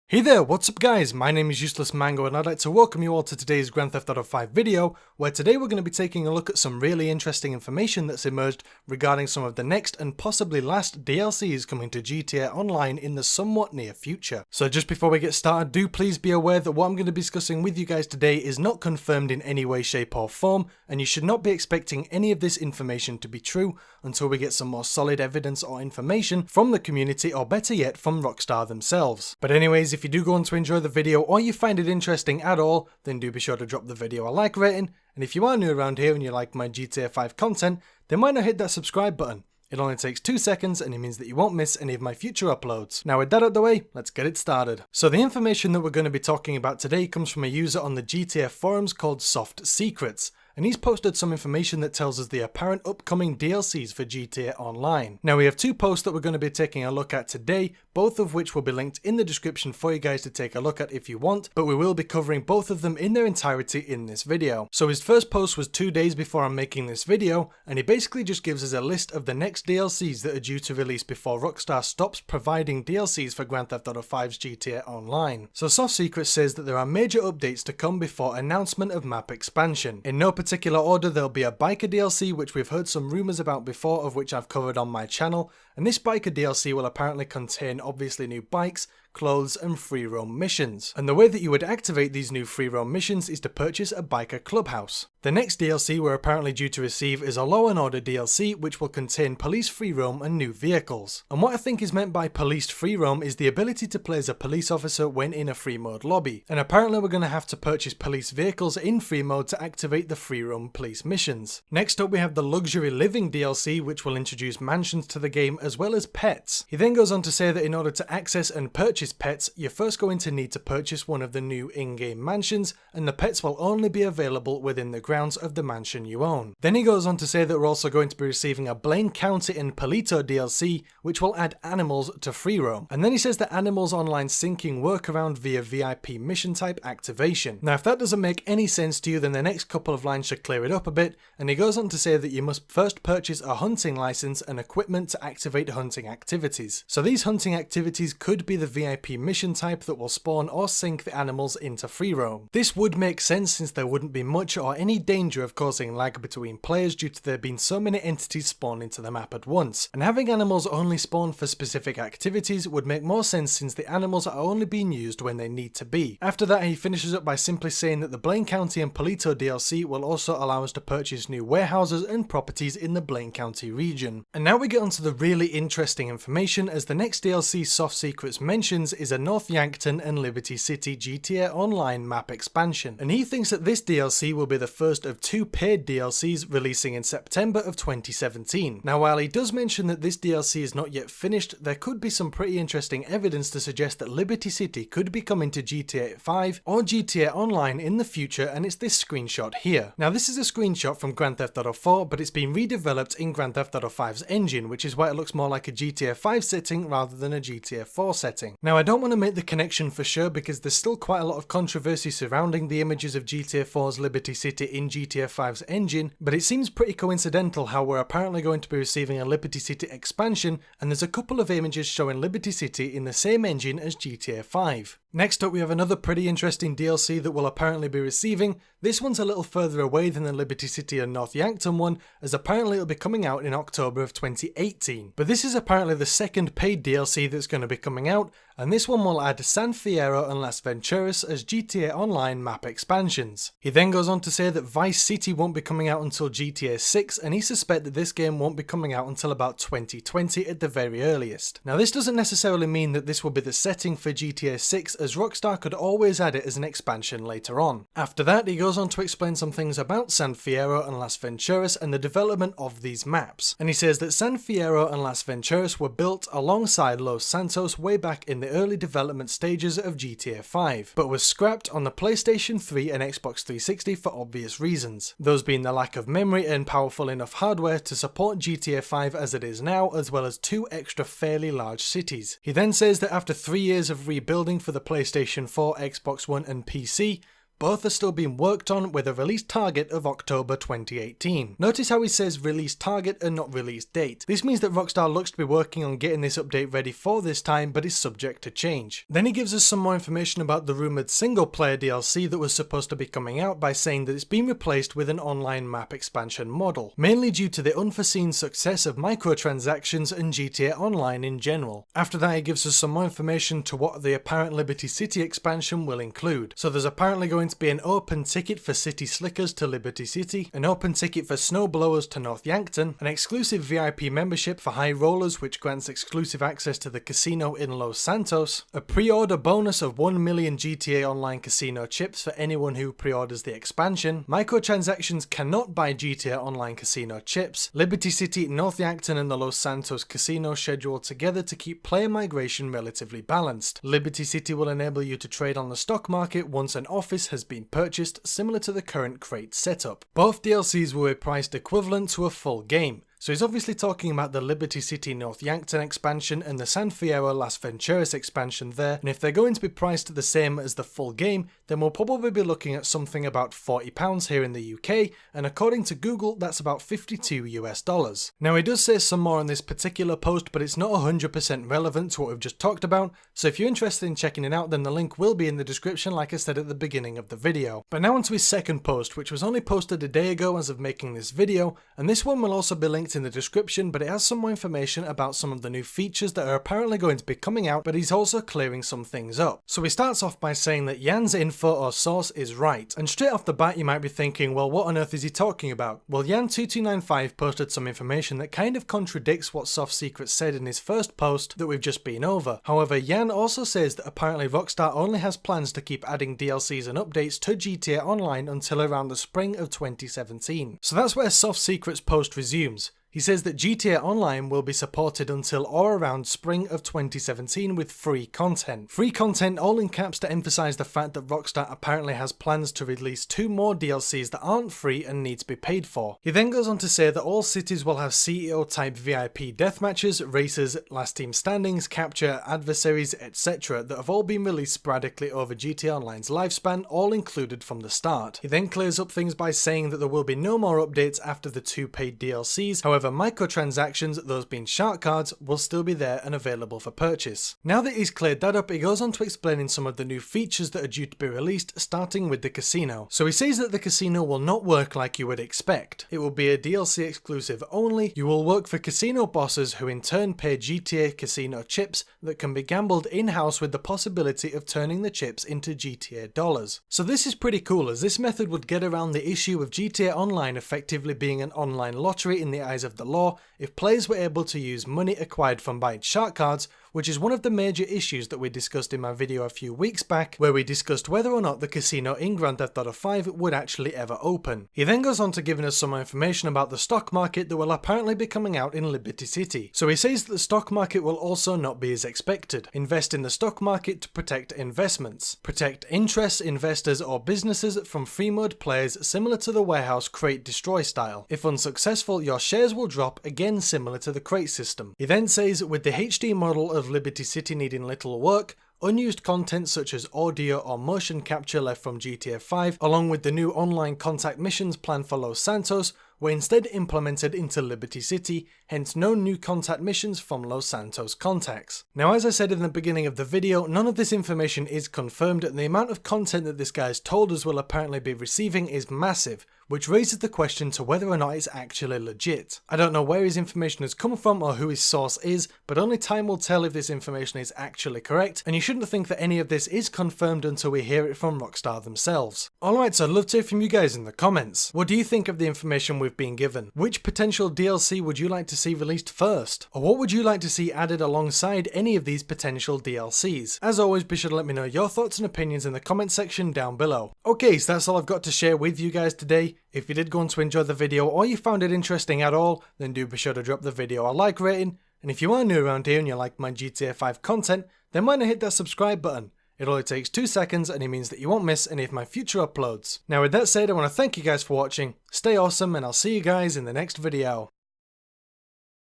Hey there, what's up guys? My name is Useless Mango and I'd like to welcome you all to today's Grand Theft Auto 5 video, where today we're going to be taking a look at some really interesting information that's emerged regarding some of the next and possibly last DLCs coming to GTA Online in the somewhat near future. So just before we get started, do please be aware that what I'm going to be discussing with you guys today is not confirmed in any way, shape or form, and you should not be expecting any of this information to be true until we get some more solid evidence or information from the community, or better yet from Rockstar themselves. But anyways, if you do go on to enjoy the video or you find it interesting at all, then do be sure to drop the video a like rating, and if you are new around here and you like my GTA 5 content, then why not hit that subscribe button? It only takes 2 seconds and it means that you won't miss any of my future uploads. Now with that out of the way, let's get it started. So the information that we're going to be talking about today comes from a user on the GTA forums called SOFTSECRETS. And he's posted some information that tells us the apparent upcoming DLCs for GTA Online. Now we have 2 posts that we're going to be taking a look at today, both of which will be linked in the description for you guys to take a look at if you want, but we will be covering both of them in their entirety in this video. So his first post was 2 days before I'm making this video, and he basically just gives us a list of the next DLCs that are due to release before Rockstar stops providing DLCs for Grand Theft Auto 5's GTA Online. So SoftSecrets says that there are major updates to come before announcement of map expansion. In no particular order, there'll be a biker DLC, which we've heard some rumours about before, of which I've covered on my channel, and this biker DLC will apparently contain obviously new bikes, clothes and free roam missions. And the way that you would activate these new free roam missions is to purchase a biker clubhouse. The next DLC we're apparently due to receive is a Law and Order DLC, which will contain police free roam and new vehicles. And what I think is meant by policed free roam is the ability to play as a police officer when in a free mode lobby. And apparently we're going to have to purchase police vehicles in free mode to activate the free roam police missions. Next up we have the Luxury Living DLC, which will introduce mansions to the game as well as pets. He then goes on to say that in order to access and purchase pets, you're first going to need to purchase one of the new in-game mansions, and the pets will only be available within the grounds of the mansion you own. Then he goes on to say that we're also going to be receiving a Blaine County and Palito DLC, which will add animals to free roam. And then he says that animals online syncing workaround via VIP mission type activation. Now if that doesn't make any sense to you, then the next couple of lines should clear it up a bit, and he goes on to say that you must first purchase a hunting license and equipment to activate hunting activities. So these hunting activities could be the VIP mission type that will spawn or sync the animals into free roam. This would make sense since there wouldn't be much or any danger of causing lag between players due to there being so many entities spawned into the map at once. And having animals only spawn for specific activities would make more sense since the animals are only being used when they need to be. After that, he finishes up by simply saying that the Blaine County and Palito DLC will also allow us to purchase new warehouses and properties in the Blaine County region. And now we get onto the really interesting information, as the next DLC SoftSecrets mentions is a North Yankton and Liberty City GTA Online map expansion, and he thinks that this DLC will be the first of 2 paid DLCs releasing in September of 2017. Now while he does mention that this DLC is not yet finished, there could be some pretty interesting evidence to suggest that Liberty City could be coming to GTA 5 or GTA Online in the future, and it's this screenshot here. Now this is a screenshot from Grand Theft Auto 4, but it's been redeveloped in Grand Theft Auto 5's engine, which is why it looks more like a GTA 5 setting rather than a GTA 4 setting. Now I don't want to make the connection for sure because there's still quite a lot of controversy surrounding the images of GTA 4's Liberty City in GTA 5's engine, but it seems pretty coincidental how we're apparently going to be receiving a Liberty City expansion, and there's a couple of images showing Liberty City in the same engine as GTA 5. Next up we have another pretty interesting DLC that we'll apparently be receiving. This one's a little further away than the Liberty City and North Yankton one, as apparently it'll be coming out in October of 2018. But this is apparently the second paid DLC that's going to be coming out, and this one will add San Fierro and Las Venturas as GTA Online map expansions. He then goes on to say that Vice City won't be coming out until GTA 6, and he suspects that this game won't be coming out until about 2020 at the very earliest. Now this doesn't necessarily mean that this will be the setting for GTA 6, as Rockstar could always add it as an expansion later on. After that, he goes on to explain some things about San Fierro and Las Venturas and the development of these maps. And he says that San Fierro and Las Venturas were built alongside Los Santos way back in the early development stages of GTA 5, but was scrapped on the PlayStation 3 and Xbox 360 for obvious reasons, those being the lack of memory and powerful enough hardware to support GTA 5 as it is now, as well as 2 extra fairly large cities. He then says that after 3 years of rebuilding for the PlayStation 4, Xbox One and PC, Both are still being worked on with a release target of October 2018. Notice how he says release target and not release date. This means that Rockstar looks to be working on getting this update ready for this time, but is subject to change. Then he gives us some more information about the rumoured single player DLC that was supposed to be coming out by saying that it's been replaced with an online map expansion model, mainly due to the unforeseen success of microtransactions and GTA Online in general. After that he gives us some more information to what the apparent Liberty City expansion will include. So there's apparently going to be an open ticket for City Slickers to Liberty City, an open ticket for snowblowers to North Yankton, an exclusive VIP membership for high rollers which grants exclusive access to the casino in Los Santos, a pre-order bonus of 1 million GTA Online casino chips for anyone who pre-orders the expansion, microtransactions cannot buy GTA Online casino chips, Liberty City, North Yankton and the Los Santos casino scheduled together to keep player migration relatively balanced. Liberty City will enable you to trade on the stock market once an office has been purchased, similar to the current crate setup. Both DLCs were priced equivalent to a full game. So he's obviously talking about the Liberty City North Yankton expansion and the San Fierro Las Venturas expansion there, and if they're going to be priced the same as the full game, then we'll probably be looking at something about £40 here in the UK, and according to Google that's about $52 US. Now he does say some more on this particular post, but it's not 100% relevant to what we've just talked about, so if you're interested in checking it out then the link will be in the description like I said at the beginning of the video. But now onto his second post, which was only posted a day ago as of making this video, and this one will also be linked in the description, but it has some more information about some of the new features that are apparently going to be coming out, but he's also clearing some things up. So he starts off by saying that Jan's info or source is right, and straight off the bat you might be thinking, well, what on earth is he talking about? Well, Jan2295 posted some information that kind of contradicts what SOFTSECRETS said in his first post that we've just been over. However, Jan also says that apparently Rockstar only has plans to keep adding DLCs and updates to GTA Online until around the spring of 2017. So that's where SOFTSECRETS post resumes. He says that GTA Online will be supported until or around spring of 2017 with free content. Free content all in caps to emphasize the fact that Rockstar apparently has plans to release 2 more DLCs that aren't free and need to be paid for. He then goes on to say that all cities will have CEO type VIP deathmatches, races, last team standings, capture, adversaries, etc. that have all been released sporadically over GTA Online's lifespan, all included from the start. He then clears up things by saying that there will be no more updates after the 2 paid DLCs, however microtransactions, those being shark cards, will still be there and available for purchase. Now that he's cleared that up, he goes on to explaining some of the new features that are due to be released, starting with the casino. So he says that the casino will not work like you would expect. It will be a DLC exclusive only. You will work for casino bosses who in turn pay GTA casino chips that can be gambled in-house with the possibility of turning the chips into GTA dollars. So this is pretty cool, as this method would get around the issue of GTA Online effectively being an online lottery in the eyes of the law if players were able to use money acquired from buying shark cards, which is one of the major issues that we discussed in my video a few weeks back, where we discussed whether or not the casino in Grand Theft Auto 5 would actually ever open. He then goes on to giving us some information about the stock market that will apparently be coming out in Liberty City. So he says that the stock market will also not be as expected. Invest in the stock market to protect investments. Protect interests, investors or businesses from free mode players similar to the warehouse crate destroy style. If unsuccessful, your shares will drop, again similar to the crate system. He then says with the HD model of Liberty City needing little work, unused content such as audio or motion capture left from GTA 5, along with the new online contact missions planned for Los Santos, were instead implemented into Liberty City, hence no new contact missions from Los Santos contacts. Now, as I said in the beginning of the video, none of this information is confirmed, and the amount of content that this guy's told us will apparently be receiving is massive, which raises the question to whether or not it's actually legit. I don't know where his information has come from or who his source is, but only time will tell if this information is actually correct, and you shouldn't think that any of this is confirmed until we hear it from Rockstar themselves. Alright, so I'd love to hear from you guys in the comments. What do you think of the information we've been given? Which potential DLC would you like to see released first? Or what would you like to see added alongside any of these potential DLCs? As always, be sure to let me know your thoughts and opinions in the comment section down below. Okay, so that's all I've got to share with you guys today. If you did go on to enjoy the video or you found it interesting at all, then do be sure to drop the video a like rating. And if you are new around here and you like my GTA 5 content, then why not hit that subscribe button? It only takes 2 seconds and it means that you won't miss any of my future uploads. Now with that said, I want to thank you guys for watching, stay awesome, and I'll see you guys in the next video.